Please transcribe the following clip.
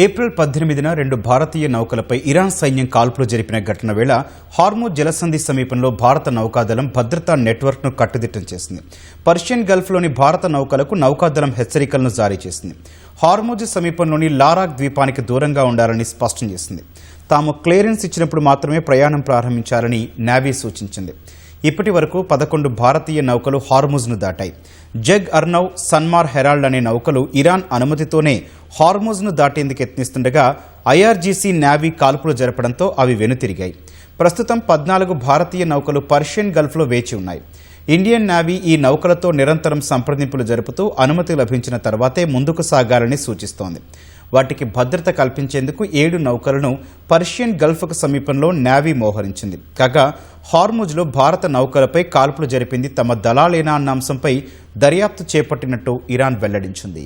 April 18న 2 భారతీయ నౌకలపై Iran సైన్యం కాల్పులు జరిపిన ఘటన వేళ హార్ముజ్ జలసంధి సమీపంలో భారత నౌకాదళం భద్రతా నెట్వర్క్ను కట్టుదిట్టం చేసింది. పర్షియన్ గల్ఫ్లోని భారత నౌకలకు నౌకాదళం హెచ్చరికలను జారీ చేసింది. హార్ముజ్ సమీపంలోని లారాక్ ద్వీపానికి దూరంగా ఉండాలని స్పష్టం చేసింది. తాము క్లియరెన్స్ ఇచ్చినప్పుడు మాత్రమే ప్రయాణం ప్రారంభించాలని నేవీ సూచించింది. ఇప్పటి వరకు 11 భారతీయ నౌకలు హార్ముజ్ను దాటాయి. జగ్ అర్నవ్, సన్మార్ హెరాల్డ్ అనే నౌకలు ఇరాన్ అనుమతితోనే హార్ముజ్ను దాటేందుకు యత్నిస్తుండగా ఐఆర్జీసీ నేవీ కాల్పులు జరపడంతో అవి వెనుతిరిగాయి. ప్రస్తుతం 14 భారతీయ నౌకలు పర్షియన్ గల్ఫ్లో వేచి ఉన్నాయి. ఇండియన్ నేవీ ఈ నౌకలతో నిరంతరం సంప్రదింపులు జరుపుతూ అనుమతి లభించిన తర్వాతే ముందుకు సాగాలని సూచిస్తోంది. వాటికి భద్రత కల్పించేందుకు 7 నౌకలను పర్షియన్ గల్ఫ్కు సమీపంలో నేవీ మోహరించింది. కాగా హార్ముజ్లో భారత నౌకలపై కాల్పులు జరిపింది తమ దళాలేనా అన్న అంశంపై దర్యాప్తు చేపట్టినట్టు ఇరాన్ వెల్లడించింది.